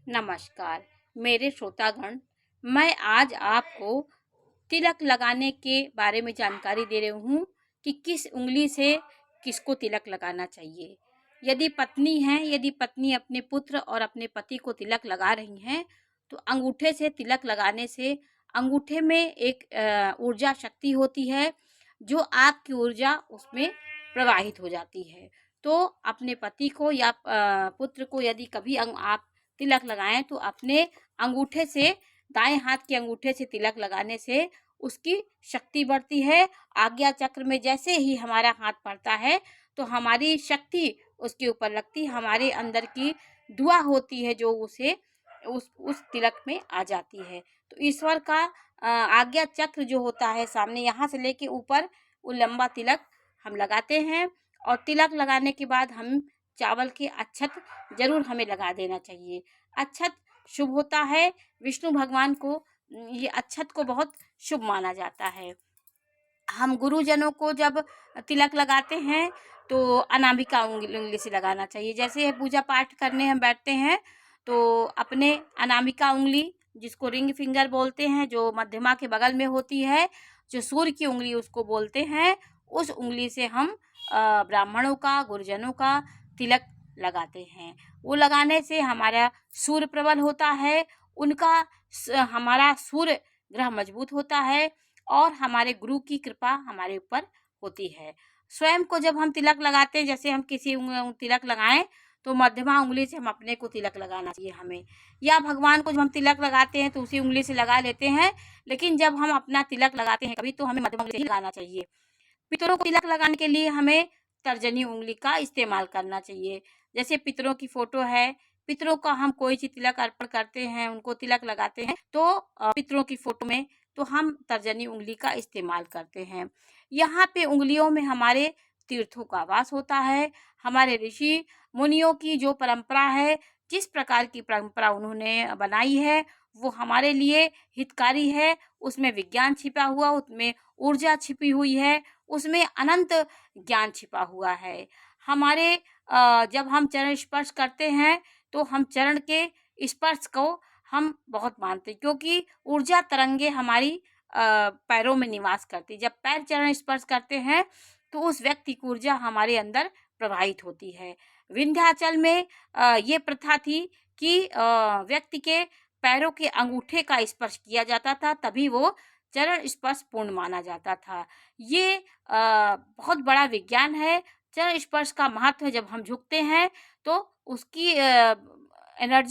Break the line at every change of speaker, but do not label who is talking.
नमस्कार मेरे श्रोतागण। मैं आज आपको तिलक लगाने के बारे में जानकारी दे रही हूँ कि किस उंगली से किसको तिलक लगाना चाहिए। यदि पत्नी अपने पुत्र और अपने पति को तिलक लगा रही हैं तो अंगूठे से तिलक लगाने से अंगूठे में एक ऊर्जा शक्ति होती है, जो आपकी ऊर्जा उसमें प्रवाहित हो जाती है। तो अपने पति को या पुत्र को यदि कभी आप तिलक लगाएं तो अपने अंगूठे से, दाएं हाथ के अंगूठे से तिलक लगाने से उसकी शक्ति बढ़ती है। आज्ञा चक्र में जैसे ही हमारा हाथ पड़ता है तो हमारी शक्ति उसके ऊपर लगती, हमारे अंदर की दुआ होती है जो उसे उस तिलक में आ जाती है। तो ईश्वर का आज्ञा चक्र जो होता है सामने, यहाँ से लेके ऊपर वो लंबा तिलक हम लगाते हैं। और तिलक लगाने के बाद हम चावल के अक्षत जरूर हमें लगा देना चाहिए। अक्षत शुभ होता है, विष्णु भगवान को ये अक्षत को बहुत शुभ माना जाता है। हम गुरुजनों को जब तिलक लगाते हैं तो अनामिका उंगली से लगाना चाहिए। जैसे पूजा पाठ करने हम बैठते हैं तो अपने अनामिका उंगली, जिसको रिंग फिंगर बोलते हैं, जो मध्यमा के बगल में होती है, जो सूर्य की उंगली उसको बोलते हैं, उस उंगली से हम ब्राह्मणों का, गुरुजनों का तिलक लगाते हैं। वो लगाने से हमारा सूर्य प्रबल होता है, हमारा सूर्य ग्रह मजबूत होता है और हमारे गुरु की कृपा हमारे ऊपर होती है। स्वयं को जब हम तिलक लगाते हैं, जैसे हम किसी तिलक लगाएं तो मध्यमा उंगली से हम अपने को तिलक लगाना चाहिए हमें, या भगवान को जब हम तिलक लगाते हैं तो उसी उंगली से लगा लेते हैं। लेकिन जब हम अपना तिलक लगाते हैं कभी, तो हमें मध्यमा उंगली से ही लगाना चाहिए। पितरों को तिलक लगाने के लिए हमें तर्जनी उंगली का इस्तेमाल करना चाहिए। जैसे पितरों की फोटो है, पितरों का हम कोई चीज तिलक अर्पण करते हैं, उनको तिलक लगाते हैं, तो पितरों की फोटो में तो हम तर्जनी उंगली का इस्तेमाल करते हैं। यहाँ पे उंगलियों में हमारे तीर्थों का वास होता है। हमारे ऋषि मुनियों की जो परंपरा है, जिस प्रकार की परंपरा उन्होंने बनाई है, वो हमारे लिए हितकारी है। उसमें विज्ञान छिपा हुआ, उसमें ऊर्जा छिपी हुई है, उसमें अनंत ज्ञान छिपा हुआ है। हमारे जब हम चरण स्पर्श करते हैं तो हम चरण के स्पर्श को हम बहुत मानते हैं, क्योंकि ऊर्जा तरंगे हमारी पैरों में निवास करती। जब पैर चरण स्पर्श करते हैं तो उस व्यक्ति की ऊर्जा हमारे अंदर प्रवाहित होती है। विंध्याचल में ये प्रथा थी कि व्यक्ति के पैरों के अंगूठे का स्पर्श किया जाता था, तभी वो चरण स्पर्श पूर्ण माना जाता था। ये बहुत बड़ा विज्ञान है। चरण स्पर्श का महत्व है, जब हम झुकते हैं तो उसकी एनर्जी